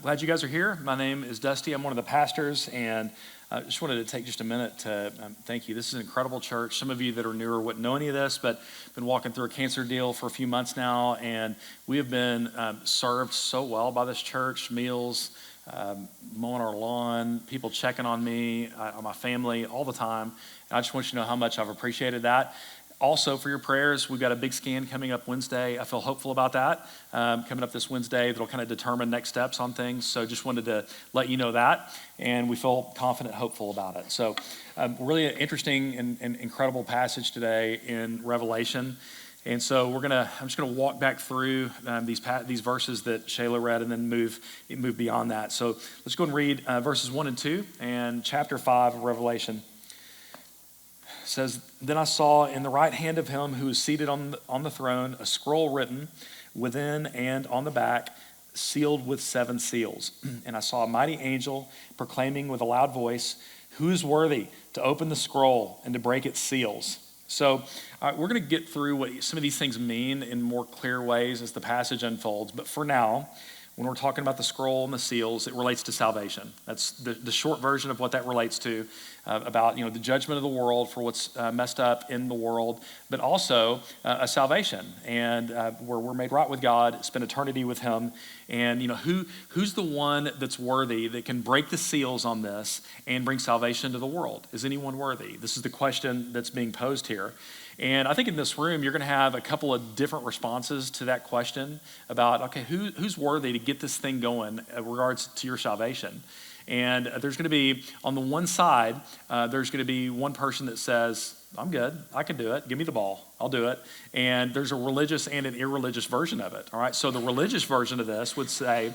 Glad you guys are here. My name is Dusty. I'm one of the pastors, and I just wanted to take just a minute to thank you. This is an incredible church. Some of you that are newer wouldn't know any of this, but I've been walking through a cancer deal for a few months now, and we have been served so well by this church. Meals, mowing our lawn, people checking on me, on my family all the time. And I just want you to know how much I've appreciated that. Also, for your prayers, we've got a big scan coming up Wednesday. I feel hopeful about that. Coming up this Wednesday, that'll kind of determine next steps on things. So just wanted to let you know that. And we feel confident, hopeful about it. So really an interesting and incredible passage today in Revelation. And so I'm just gonna walk back through these verses that Shayla read and then move beyond that. So let's go and read verses 1 and 2 and chapter 5 of Revelation. It says, "Then I saw in the right hand of him who is seated on the throne a scroll written within and on the back, sealed with 7 seals. And I saw a mighty angel proclaiming with a loud voice, 'Who is worthy to open the scroll and to break its seals?'" So we're going to get through what some of these things mean in more clear ways as the passage unfolds. But for now, when we're talking about the scroll and the seals, it relates to salvation. That's the short version of what that relates to, about the judgment of the world for what's messed up in the world, but also a salvation, and where we're made right with God, spend eternity with Him. And who's the one that's worthy that can break the seals on this and bring salvation to the world? Is anyone worthy? This is the question that's being posed here. And I think in this room, you're going to have a couple of different responses to that question about, okay, who's worthy to get this thing going in regards to your salvation? And there's going to be, on the one side, there's going to be one person that says, "I'm good, I can do it, give me the ball, I'll do it." And there's a religious and an irreligious version of it, all right? So the religious version of this would say,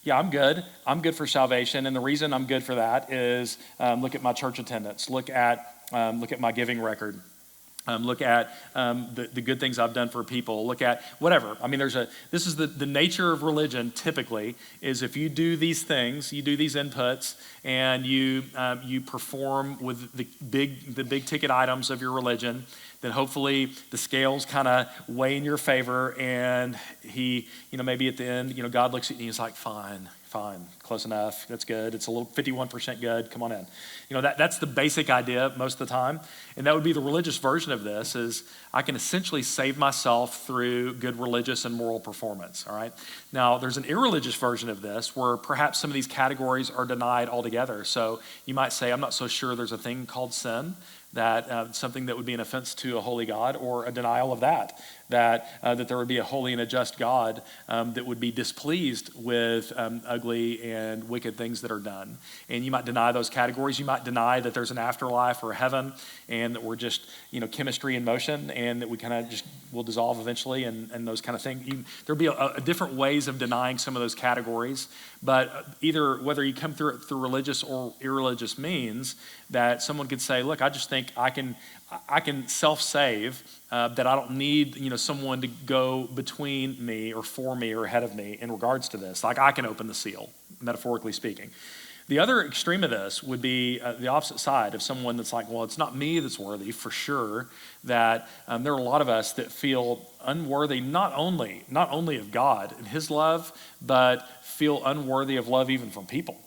"Yeah, I'm good for salvation, and the reason I'm good for that is look at my church attendance, look at my giving record. Look at the good things I've done for people. Look at whatever." I mean, this is the nature of religion. Typically, is if you do these things, you do these inputs, and you perform with the big ticket items of your religion, then hopefully the scales kind of weigh in your favor, and he, maybe at the end, God looks at you and he's like, fine, close enough, that's good, it's a little 51% good, come on in. That's the basic idea most of the time, and that would be the religious version of this, is I can essentially save myself through good religious and moral performance, all right? Now, there's an irreligious version of this where perhaps some of these categories are denied altogether. So you might say, I'm not so sure there's a thing called sin, that something that would be an offense to a holy God, or a denial of that there would be a holy and a just God that would be displeased with ugly and wicked things that are done. And you might deny those categories. You might deny that there's an afterlife or a heaven, and that we're just chemistry in motion, and that we kind of just will dissolve eventually, and those kind of things. There'll be a different ways of denying some of those categories, but whether you come through it through religious or irreligious means, that someone could say, look, I just think I can self-save, that I don't need someone to go between me or for me or ahead of me in regards to this. Like, I can open the seal, metaphorically speaking. The other extreme of this would be the opposite side of someone that's like, well, it's not me that's worthy, for sure, that there are a lot of us that feel unworthy, not only of God and His love, but feel unworthy of love even from people.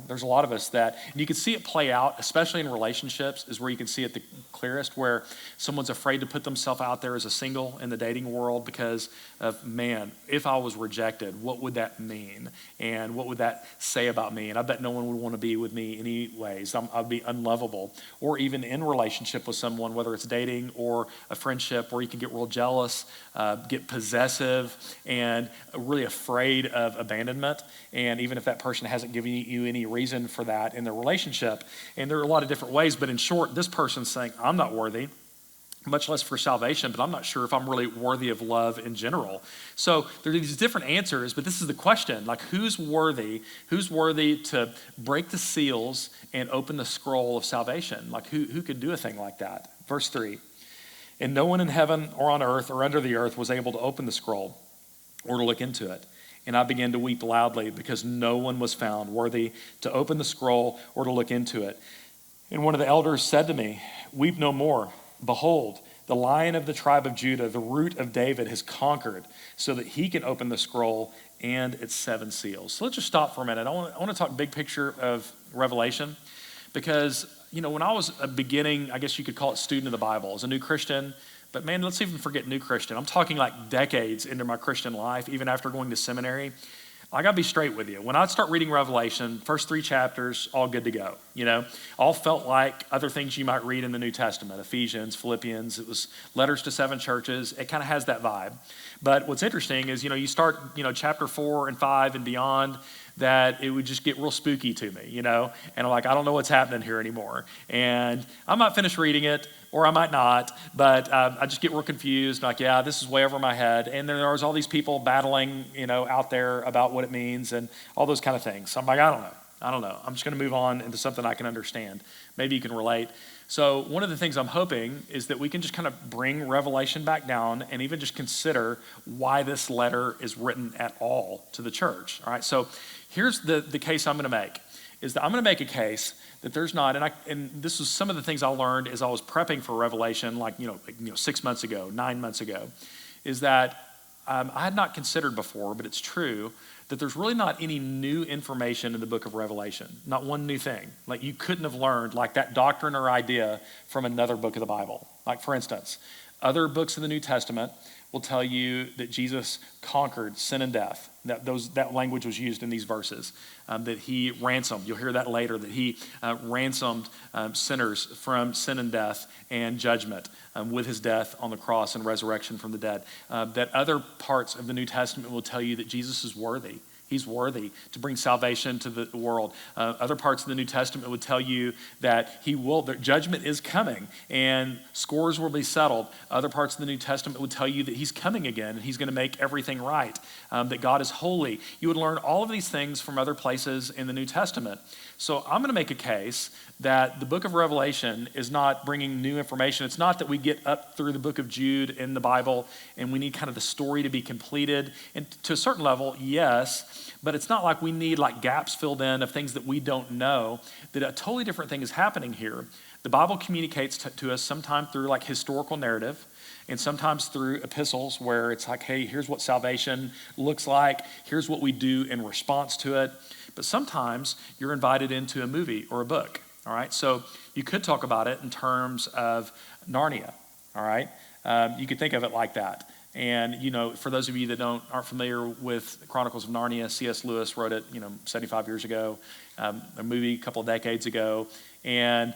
There's a lot of us that, and you can see it play out, especially in relationships, is where you can see it the clearest, where someone's afraid to put themselves out there as a single in the dating world because of, man, if I was rejected, what would that mean? And what would that say about me? And I bet no one would want to be with me anyways. I'd be unlovable. Or even in relationship with someone, whether it's dating or a friendship, where you can get real jealous, get possessive, and really afraid of abandonment. And even if that person hasn't given you any reason for that in their relationship. And there are a lot of different ways, but in short, this person's saying, I'm not worthy, much less for salvation, but I'm not sure if I'm really worthy of love in general. So there are these different answers, but this is the question, like, who's worthy to break the seals and open the scroll of salvation? Like, who could do a thing like that? Verse 3, "And no one in heaven or on earth or under the earth was able to open the scroll or to look into it. And I began to weep loudly because no one was found worthy to open the scroll or to look into it. And one of the elders said to me, 'Weep no more. Behold, The Lion of the tribe of Judah, the Root of David, has conquered so that he can open the scroll and its 7 seals. So let's just stop for a minute. I want to talk big picture of Revelation because, when I was a beginning, I guess you could call it student of the Bible, as a new Christian, but man, let's even forget new Christian. I'm talking like decades into my Christian life, even after going to seminary. I gotta be straight with you. When I start reading Revelation, first 3 chapters, all good to go. All felt like other things you might read in the New Testament, Ephesians, Philippians. It was letters to 7 churches. It kind of has that vibe. But what's interesting is, you start, chapter 4 and 5 and beyond, that it would just get real spooky to me, and I'm like, I don't know what's happening here anymore. And I might finish reading it, or I might not, but I just get real confused, like, yeah, this is way over my head. And then there was all these people battling, out there about what it means and all those kind of things. So I'm like, I don't know. I'm just going to move on into something I can understand. Maybe you can relate. So one of the things I'm hoping is that we can just kind of bring Revelation back down and even just consider why this letter is written at all to the church. All right, so here's the case I'm going to make, is that I'm going to make a case that there's not, and this was some of the things I learned as I was prepping for Revelation, like 6 months ago, 9 months ago, is that I had not considered before, but it's true, that there's really not any new information in the book of Revelation. Not one new thing. Like you couldn't have learned like that doctrine or idea from another book of the Bible. Like for instance, other books of the New Testament will tell you that Jesus conquered sin and death. That language was used in these verses, that he ransomed. You'll hear that later, that he ransomed sinners from sin and death and judgment with his death on the cross and resurrection from the dead. That other parts of the New Testament will tell you that Jesus is worthy. He's worthy to bring salvation to the world. Other parts of the New Testament would tell you that that judgment is coming and scores will be settled. Other parts of the New Testament would tell you that he's coming again and he's going to make everything right, that God is holy. You would learn all of these things from other places in the New Testament. So I'm going to make a case that the book of Revelation is not bringing new information. It's not that we get up through the book of Jude in the Bible and we need kind of the story to be completed. And to a certain level, yes, but it's not like we need like gaps filled in of things that we don't know, that a totally different thing is happening here. The Bible communicates to us sometimes through like historical narrative and sometimes through epistles where it's like, hey, here's what salvation looks like. Here's what we do in response to it. But sometimes you're invited into a movie or a book, all right? So you could talk about it in terms of Narnia, all right? You could think of it like that. And, for those of you that aren't familiar with Chronicles of Narnia, C.S. Lewis wrote it, 75 years ago, a movie a couple of decades ago. And,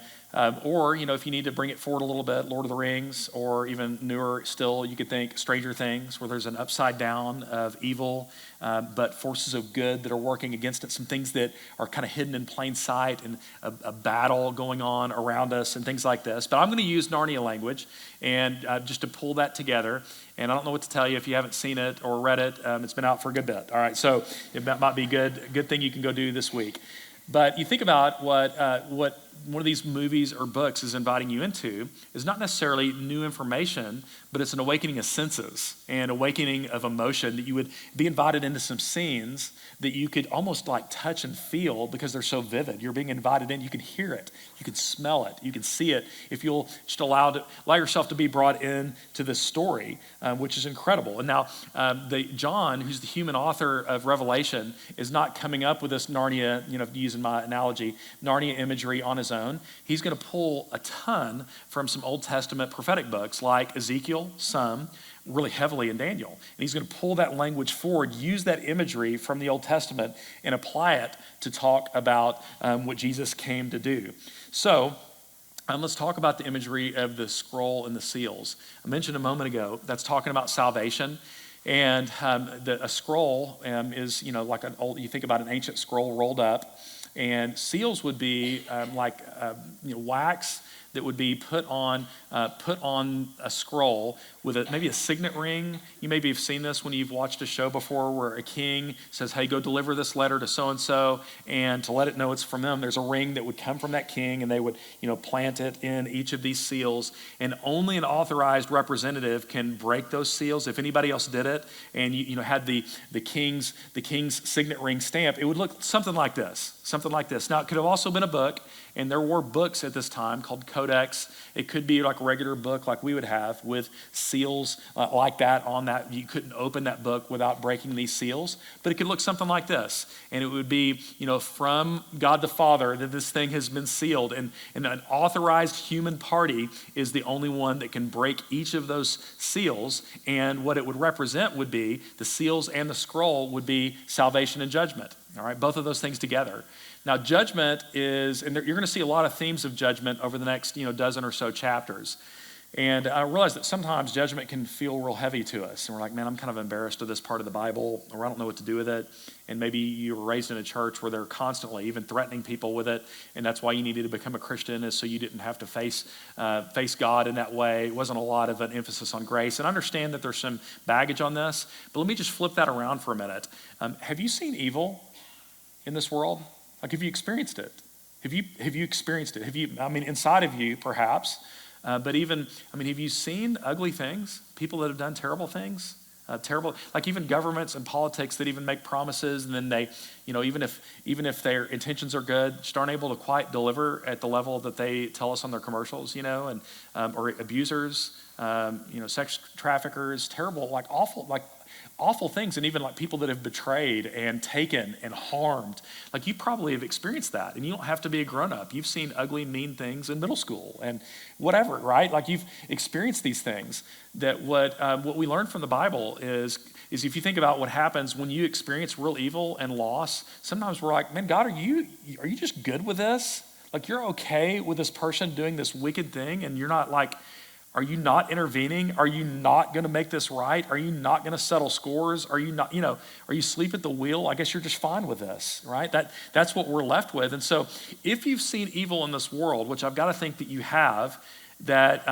or, if you need to bring it forward a little bit, Lord of the Rings, or even newer still, you could think Stranger Things, where there's an upside down of evil, but forces of good that are working against it, some things that are kind of hidden in plain sight and a battle going on around us and things like this. But I'm going to use Narnia language and just to pull that together. And I don't know what to tell you if you haven't seen it or read it. It's been out for a good bit. All right, so that might be a good thing you can go do this week. But you think about what one of these movies or books is inviting you into is not necessarily new information, but it's an awakening of senses and awakening of emotion, that you would be invited into some scenes that you could almost like touch and feel because they're so vivid. You're being invited in, you can hear it, you can smell it, you can see it. If you'll just allow yourself to be brought in to this story, which is incredible. And now John, who's the human author of Revelation, is not coming up with this Narnia, using my analogy, Narnia imagery on his own. He's going to pull a ton from some Old Testament prophetic books like Ezekiel, some, really heavily in Daniel. And he's going to pull that language forward, use that imagery from the Old Testament and apply it to talk about what Jesus came to do. So let's talk about the imagery of the scroll and the seals. I mentioned a moment ago, that's talking about salvation. And a scroll is, like you think about an ancient scroll rolled up. And seals would be wax that would be put on a scroll with maybe a signet ring. You maybe have seen this when you've watched a show before where a king says, hey, go deliver this letter to so-and-so, and to let it know it's from them, there's a ring that would come from that king, and they would plant it in each of these seals, and only an authorized representative can break those seals. If anybody else did it and you had the king's signet ring stamp, it would look something like this. something like this. Now, it could have also been a book, and there were books at this time called codex. It could be like a regular book like we would have with seals like that on that. You couldn't open that book without breaking these seals, but it could look something like this. And it would be, from God the Father that this thing has been sealed, and an authorized human party is the only one that can break each of those seals, and what it would represent would be the seals and the scroll would be salvation and judgment. All right, both of those things together. Now, judgment is, and you're going to see a lot of themes of judgment over the next, dozen or so chapters. And I realize that sometimes judgment can feel real heavy to us. And we're like, man, I'm kind of embarrassed of this part of the Bible, or I don't know what to do with it. And maybe you were raised in a church where they're constantly even threatening people with it. And that's why you needed to become a Christian, is so you didn't have to face God in that way. It wasn't a lot of an emphasis on grace. And I understand that there's some baggage on this, but let me just flip that around for a minute. Have you seen evil in this world? Like, have you experienced it? Have you experienced it? Inside of you, perhaps, but even, have you seen ugly things? People that have done terrible things? Like even governments and politics that even make promises, and then they, even if their intentions are good, just aren't able to quite deliver at the level that they tell us on their commercials, and or abusers, sex traffickers, terrible, like awful things, and even like people that have betrayed and taken and harmed. Like, you probably have experienced that, and you don't have to be a grown-up. You've seen ugly, mean things in middle school and whatever, right? Like, you've experienced these things. That what we learn from the Bible is if you think about what happens when you experience real evil and loss, sometimes we're like, man, God, are you just good with this? Like, you're okay with this person doing this wicked thing, and you're not like, are you not intervening? Are you not going to make this right? Are you not going to settle scores? Are you not, are you asleep at the wheel? I guess you're just fine with this, right? That's what we're left with. And so if you've seen evil in this world, which I've got to think that you have, that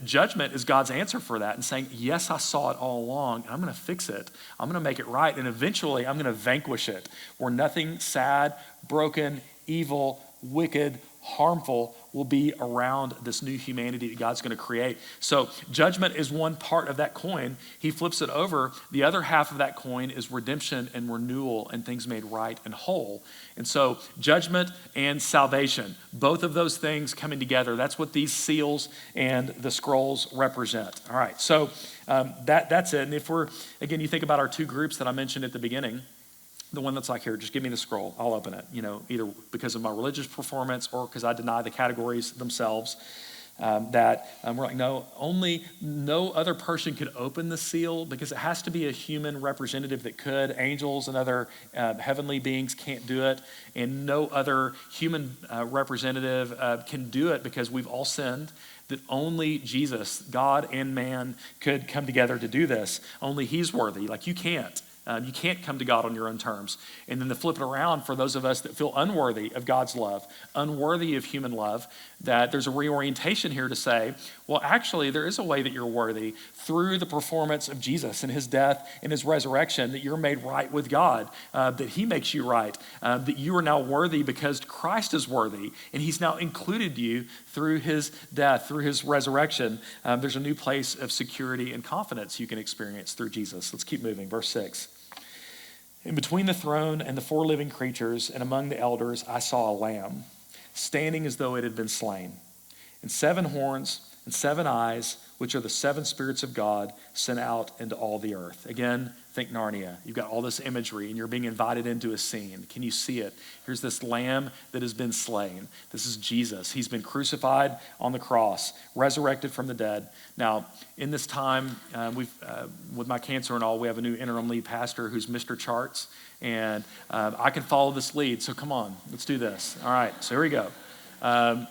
judgment is God's answer for that, and saying, yes, I saw it all along, and I'm going to fix it. I'm going to make it right, and eventually I'm going to vanquish it, where nothing sad, broken, evil, wicked, harmful will be around this new humanity that God's going to create. So judgment is one part of that coin. He flips it over. The other half of that coin is redemption and renewal and things made right and whole. And so judgment and salvation, both of those things coming together, that's what these seals and the scrolls represent. All right, so that's it. And if you think about our two groups that I mentioned at the beginning, the one that's like, here, just give me the scroll, I'll open it, either because of my religious performance or because I deny the categories themselves, we're like, no other person could open the seal, because it has to be a human representative that could. Angels and other heavenly beings can't do it, and no other human representative can do it, because we've all sinned. That only Jesus, God and man, could come together to do this. Only he's worthy. Like, you can't. You can't come to God on your own terms. And then to flip it around for those of us that feel unworthy of God's love, unworthy of human love, that there's a reorientation here to say, well, actually, there is a way that you're worthy through the performance of Jesus and his death and his resurrection, that you're made right with God, that he makes you right, that you are now worthy because Christ is worthy, and he's now included you through his death, through his resurrection. There's a new place of security and confidence you can experience through Jesus. Let's keep moving. Verse 6. In between the throne and the four living creatures and among the elders, I saw a lamb standing as though it had been slain, and 7 horns and 7 eyes, which are the 7 spirits of God sent out into all the earth. Again, think Narnia. You've got all this imagery, and you're being invited into a scene. Can you see it? Here's this lamb that has been slain. This is Jesus. He's been crucified on the cross, resurrected from the dead. Now, in this time, with my cancer and all, we have a new interim lead pastor who's Mr. Charts, and I can follow this lead. So come on, let's do this. All right, so here we go.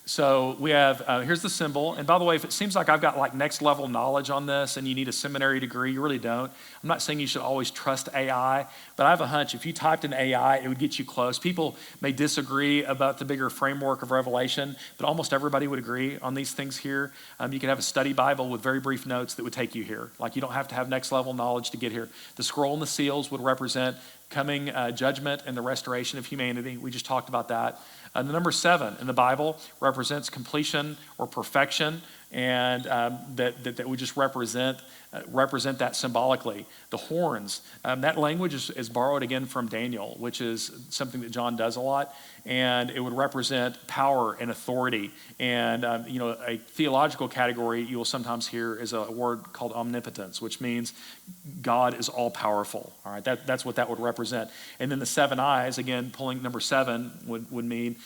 So we have, here's the symbol. And by the way, if it seems like I've got like next level knowledge on this and you need a seminary degree, you really don't. I'm not saying you should always trust AI, but I have a hunch if you typed in AI, it would get you close. People may disagree about the bigger framework of Revelation, but almost everybody would agree on these things here. You can have a study Bible with very brief notes that would take you here. Like, you don't have to have next level knowledge to get here. The scroll and the seals would represent coming judgment and the restoration of humanity. We just talked about that. The number 7 in the Bible represents completion or perfection. and that would just represent that symbolically. The horns, that language is borrowed again from Daniel, which is something that John does a lot, and it would represent power and authority. And a theological category you will sometimes hear is a word called omnipotence, which means God is all powerful. All right, that's what that would represent. And then the 7 eyes, again, pulling number 7 would mean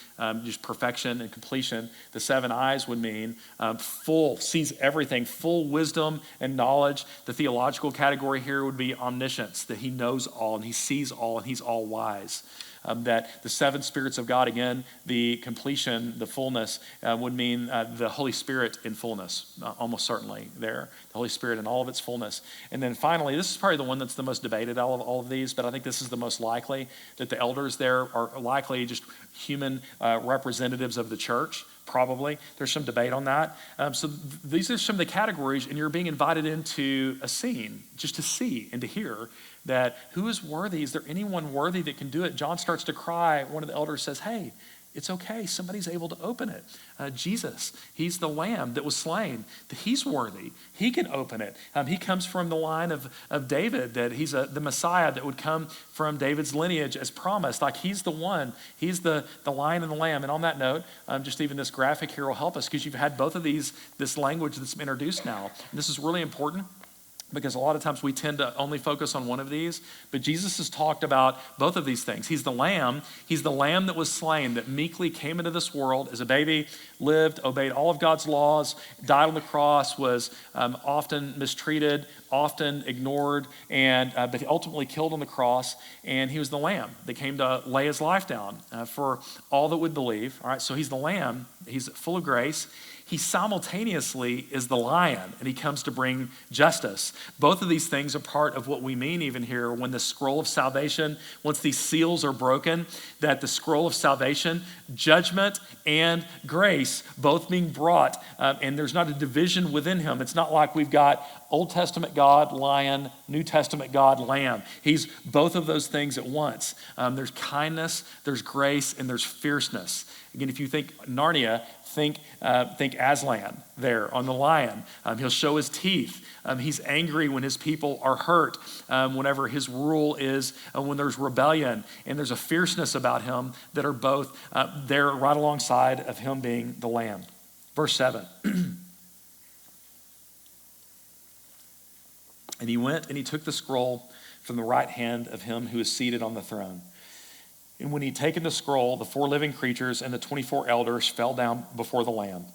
just perfection and completion. The 7 eyes would mean full, sees everything, full wisdom and knowledge. The theological category here would be omniscience, that he knows all and he sees all and he's all wise. That the 7 spirits of God, again, the completion, the fullness, would mean the Holy Spirit in fullness, almost certainly there. The Holy Spirit in all of its fullness. And then finally, this is probably the one that's the most debated out of all of these, but I think this is the most likely, that the elders there are likely just human representatives of the church. Probably. There's some debate on that. So these are some of the categories, and you're being invited into a scene just to see and to hear that who is worthy? Is there anyone worthy that can do it? John starts to cry. One of the elders says, hey, it's okay. Somebody's able to open it. Jesus, he's the lamb that was slain. He's worthy. He can open it. He comes from the line of David, that he's the Messiah that would come from David's lineage as promised. Like he's the one. He's the lion and the lamb. And on that note, just even this graphic here will help us because you've had both of this language that's introduced now. And this is really important, because a lot of times we tend to only focus on one of these, but Jesus has talked about both of these things. He's the lamb that was slain, that meekly came into this world as a baby, lived, obeyed all of God's laws, died on the cross, was often mistreated, often ignored, and but ultimately killed on the cross. And he was the lamb that came to lay his life down for all that would believe. All right, so he's the lamb. He's full of grace. He simultaneously is the lion, and he comes to bring justice. Both of these things are part of what we mean even here when the scroll of salvation, once these seals are broken, that the scroll of salvation, judgment and grace both being brought, and there's not a division within him. It's not like we've got Old Testament God, lion, New Testament God, lamb. He's both of those things at once. There's kindness, there's grace, and there's fierceness. Again, if you think Narnia, think Aslan there on the lion. He'll show his teeth. He's angry when his people are hurt, whenever his rule is, when there's rebellion, and there's a fierceness about him that are both there right alongside of him being the lamb. Verse 7. And he went and he took the scroll from the right hand of him who is seated on the throne. And when he'd taken the scroll, the 4 living creatures and the 24 elders fell down before the Lamb,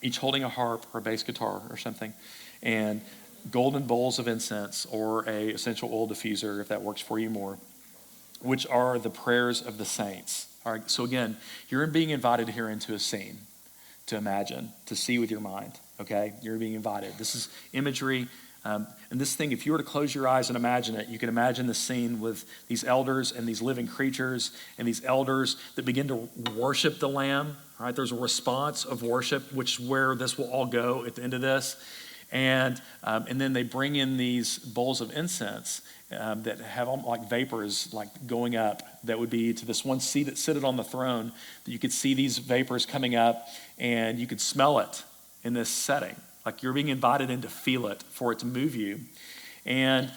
each holding a harp or a bass guitar or something, and golden bowls of incense or a essential oil diffuser, if that works for you more, which are the prayers of the saints. All right, so again, you're being invited here into a scene to imagine, to see with your mind, okay? You're being invited. This is imagery. And this thing, if you were to close your eyes and imagine it, you can imagine the scene with these elders and these living creatures and these elders that begin to worship the Lamb. All right, there's a response of worship, which is where this will all go at the end of this. And then they bring in these bowls of incense that have like vapors like going up. That would be to this one seat that seated on the throne. That you could see these vapors coming up, and you could smell it in this setting. Like you're being invited in to feel it, for it to move you. And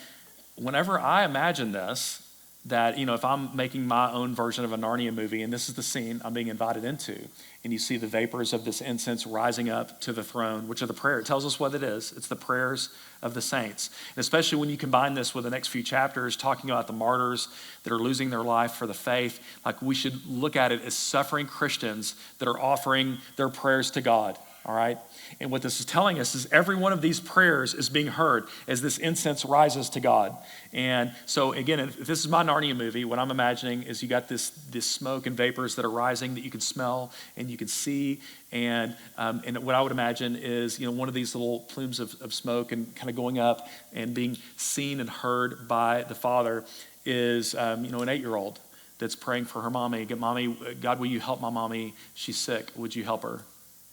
whenever I imagine this, that, if I'm making my own version of a Narnia movie, and this is the scene I'm being invited into, and you see the vapors of this incense rising up to the throne, which are the prayer. It tells us what it is. It's the prayers of the saints. And especially when you combine this with the next few chapters talking about the martyrs that are losing their life for the faith, like we should look at it as suffering Christians that are offering their prayers to God. All right? And what this is telling us is every one of these prayers is being heard as this incense rises to God. And so again, if this is my Narnia movie, what I'm imagining is you got this smoke and vapors that are rising that you can smell and you can see. And what I would imagine is, one of these little plumes of smoke and kind of going up and being seen and heard by the Father is, an 8-year-old that's praying for her mommy. God, will you help my mommy? She's sick. Would you help her?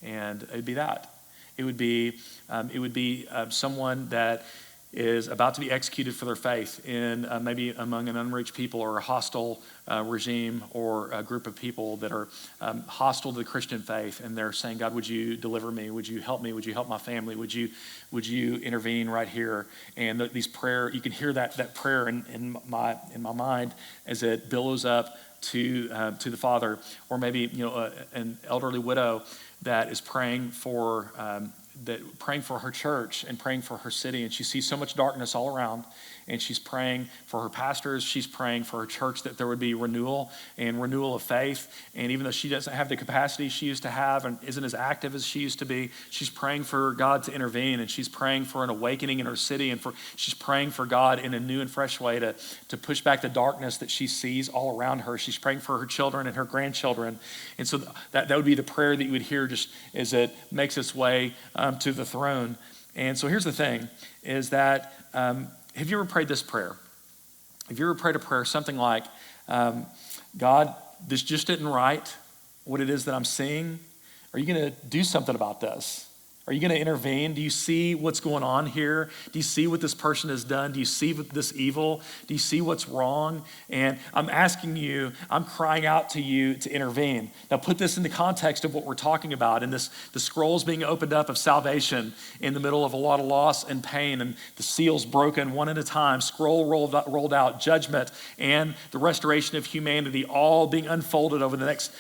And it'd be that. It would be someone that is about to be executed for their faith in maybe among an unreached people or a hostile regime or a group of people that are hostile to the Christian faith, and they're saying, God, would you deliver me? Would you help me? Would you help my family? Would you intervene right here? And these prayer, you can hear that prayer in my mind as it billows up to the Father. Or maybe an elderly widow that is praying for her church and praying for her city, and she sees so much darkness all around, and she's praying for her pastors, she's praying for her church that there would be renewal of faith. And even though she doesn't have the capacity she used to have and isn't as active as she used to be, she's praying for God to intervene, and she's praying for an awakening in her city, and she's praying for God in a new and fresh way to push back the darkness that she sees all around her. She's praying for her children and her grandchildren. And so that would be the prayer that you would hear just as it makes its way to the throne. And so here's the thing, is that have you ever prayed this prayer? Have you ever prayed a prayer something like, God, this just isn't right, what it is that I'm seeing? Are you going to do something about this? Are you going to intervene? Do you see what's going on here? Do you see what this person has done? Do you see this evil? Do you see what's wrong? And I'm asking you, I'm crying out to you to intervene. Now put this in the context of what we're talking about, and the scrolls being opened up of salvation in the middle of a lot of loss and pain, and the seals broken one at a time, scroll rolled out, judgment, and the restoration of humanity all being unfolded over the next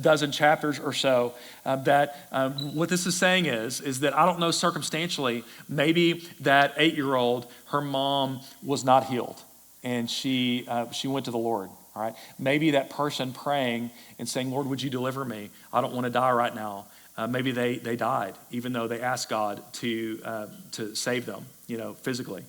dozen chapters or so. What this is saying is that I don't know circumstantially, maybe that 8-year-old, her mom was not healed and she went to the Lord, all right? Maybe that person praying and saying, Lord, would you deliver me? I don't want to die right now. Maybe they died, even though they asked God to save them, physically.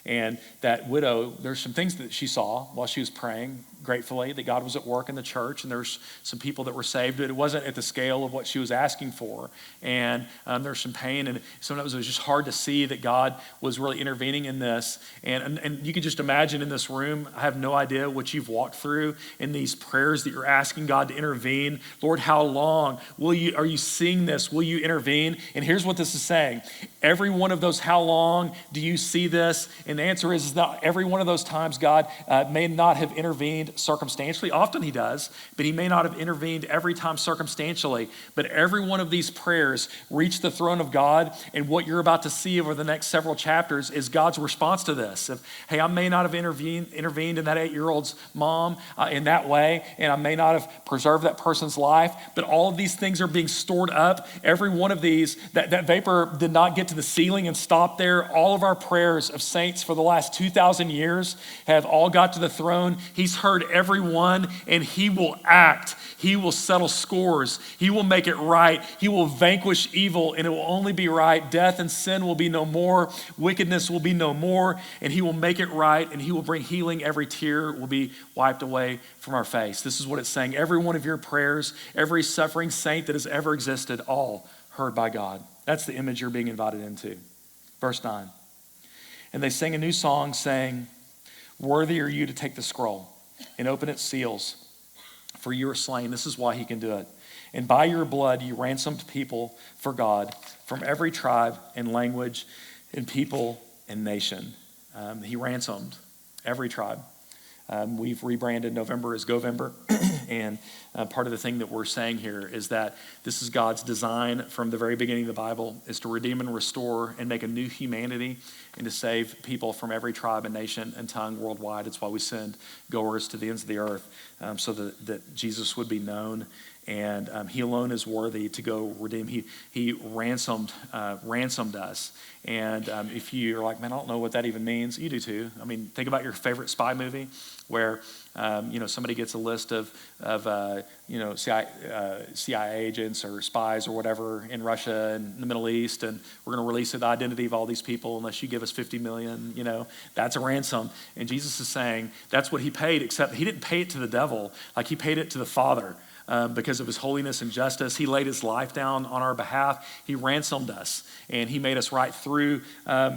And that widow, there's some things that she saw while she was praying, gratefully, that God was at work in the church, and there's some people that were saved, but it wasn't at the scale of what she was asking for. And there's some pain, and sometimes it was just hard to see that God was really intervening in this. And you can just imagine in this room, I have no idea what you've walked through in these prayers that you're asking God to intervene. Lord, how long are you seeing this? Will you intervene? And here's what this is saying. Every one of those, how long do you see this? And the answer is that every one of those times God may not have intervened circumstantially. Often he does, but he may not have intervened every time circumstantially. But every one of these prayers reach the throne of God, and what you're about to see over the next several chapters is God's response to this. Hey, I may not have intervened in that 8-year-old's mom in that way, and I may not have preserved that person's life, but all of these things are being stored up. Every one of these, that vapor did not get to the ceiling and stop there. All of our prayers of saints for the last 2,000 years have all got to the throne. He's heard every one, and he will act. He will settle scores. He will make it right. He will vanquish evil, and it will only be right. Death and sin will be no more. Wickedness will be no more, and he will make it right, and he will bring healing. Every tear will be wiped away from our face. This is what it's saying. Every one of your prayers, every suffering saint that has ever existed, all heard by God. That's the image you're being invited into. Verse 9. And they sang a new song saying, worthy are you to take the scroll and open its seals, for you are slain. This is why he can do it. And by your blood you ransomed people for God from every tribe and language and people and nation. He ransomed every tribe. We've rebranded November as Govember, and part of the thing that we're saying here is that this is God's design from the very beginning of the Bible, is to redeem and restore and make a new humanity and to save people from every tribe and nation and tongue worldwide. It's why we send goers to the ends of the earth, so that Jesus would be known, and he alone is worthy to go redeem. He ransomed us. And if you're like, man, I don't know what that even means, you do too. I mean, think about your favorite spy movie where somebody gets a list of CIA agents or spies or whatever in Russia and the Middle East, and we're going to release the identity of all these people unless you give us 50 million. That's a ransom. And Jesus is saying that's what he paid, except he didn't pay it to the devil, like he paid it to the Father. because of his holiness and justice. He laid his life down on our behalf. He ransomed us, and he made us right through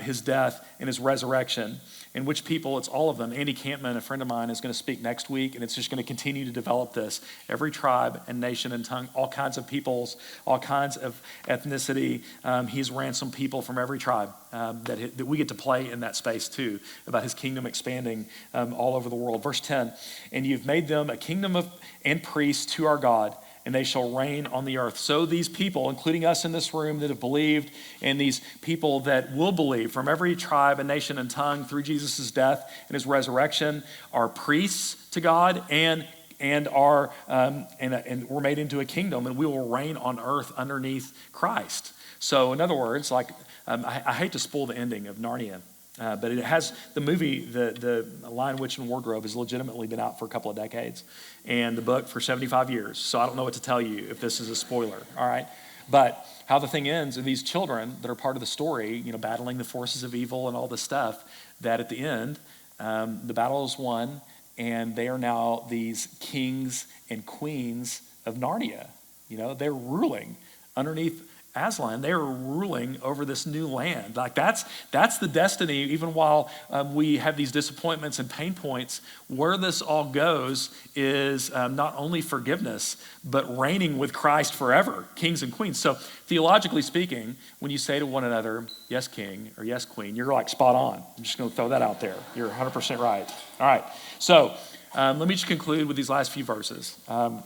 his death and his resurrection. And which people? It's all of them. Andy Campman, a friend of mine, is going to speak next week, and it's just going to continue to develop this. Every tribe and nation and tongue, all kinds of peoples, all kinds of ethnicity. He's ransomed people from every tribe that we get to play in that space too, about his kingdom expanding all over the world. Verse 10, and you've made them a kingdom and priests to our God, and they shall reign on the earth. So these people, including us in this room that have believed, and these people that will believe from every tribe and nation and tongue through Jesus' death and his resurrection, are priests to God and we're made into a kingdom, and we will reign on earth underneath Christ. So in other words, I hate to spoil the ending of Narnia, but it has the movie, the Lion, Witch, and Wardrobe has legitimately been out for a couple of decades, and the book for 75 years. So I don't know what to tell you if this is a spoiler, all right? But how the thing ends are these children that are part of the story, battling the forces of evil and all this stuff, that at the end, the battle is won, and they are now these kings and queens of Narnia. They're ruling underneath Aslan. They are ruling over this new land. That's the destiny, even while we have these disappointments and pain points. Where this all goes is not only forgiveness, but reigning with Christ forever, kings and queens. So theologically speaking, when you say to one another, yes, king, or yes, queen, you're spot on. I'm just going to throw that out there. You're 100% right. All right. So let me just conclude with these last few verses. And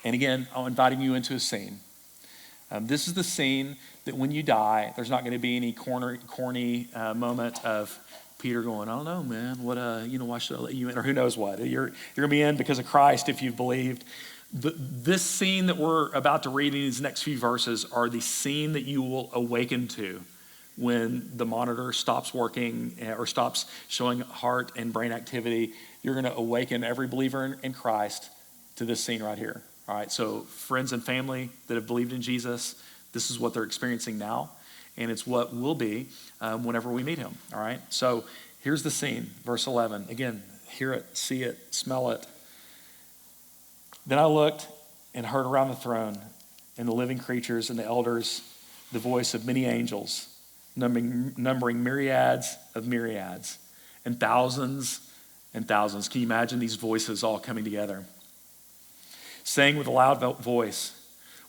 again, I'm inviting you into a scene. This is the scene that when you die, there's not going to be any corny moment of Peter going, I don't know, man, why should I let you in? Or who knows what. You're going to be in because of Christ if you've believed. This scene that we're about to read in these next few verses are the scene that you will awaken to when the monitor stops working or stops showing heart and brain activity. You're going to awaken every believer in Christ to this scene right here. All right, so friends and family that have believed in Jesus, this is what they're experiencing now, and it's what will be whenever we meet him. All right, so here's the scene, verse 11. Again, hear it, see it, smell it. Then I looked and heard around the throne and the living creatures and the elders the voice of many angels, numbering myriads of myriads and thousands and thousands. Can you imagine these voices all coming together? Saying with a loud voice,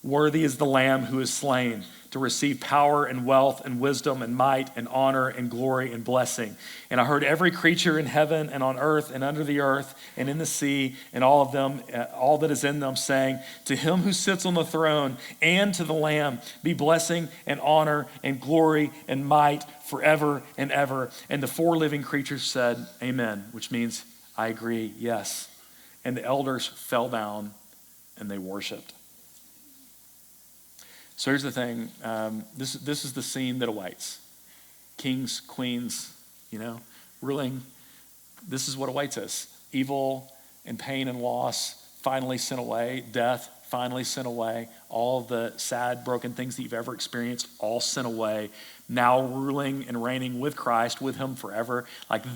worthy is the Lamb who is slain to receive power and wealth and wisdom and might and honor and glory and blessing. And I heard every creature in heaven and on earth and under the earth and in the sea and all of them, all that is in them, saying, to him who sits on the throne and to the Lamb be blessing and honor and glory and might forever and ever. And the four living creatures said, amen, which means I agree, yes. And the elders fell down and they worshiped. So here's the thing. This is the scene that awaits. Kings, queens, ruling. This is what awaits us. Evil and pain and loss finally sent away. Death finally sent away. All the sad, broken things that you've ever experienced, all sent away. Now ruling and reigning with Christ, with him forever.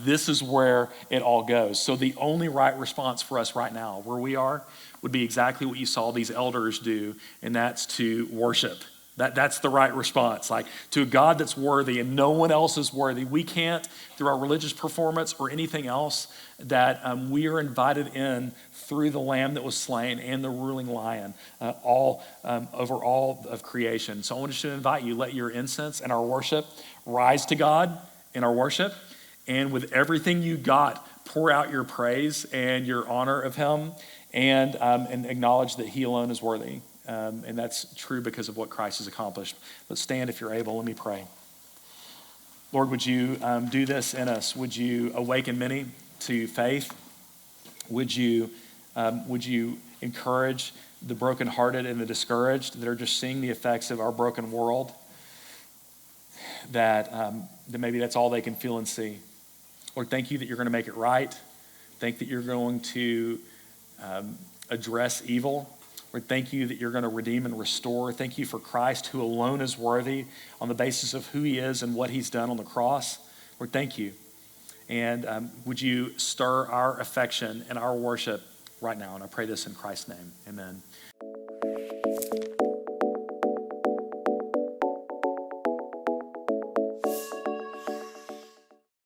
This is where it all goes. So the only right response for us right now, where we are, would be exactly what you saw these elders do, and that's to worship. That's the right response, to a God that's worthy and no one else is worthy. We can't, through our religious performance or anything else, that we are invited in through the Lamb that was slain and the ruling Lion, over all of creation. So I want to invite you, let your incense and our worship rise to God in our worship, and with everything you got, pour out your praise and your honor of him, and acknowledge that he alone is worthy. And that's true because of what Christ has accomplished. Let's stand if you're able. Let me pray. Lord, would you do this in us? Would you awaken many to faith? Would you encourage the brokenhearted and the discouraged that are just seeing the effects of our broken world? That maybe that's all they can feel and see. Lord, thank you that you're going to make it right. Thank that you're going to address evil. Lord, thank you that you're going to redeem and restore. Thank you for Christ, who alone is worthy on the basis of who he is and what he's done on the cross. Lord, thank you. And would you stir our affection and our worship right now. And I pray this in Christ's name. Amen.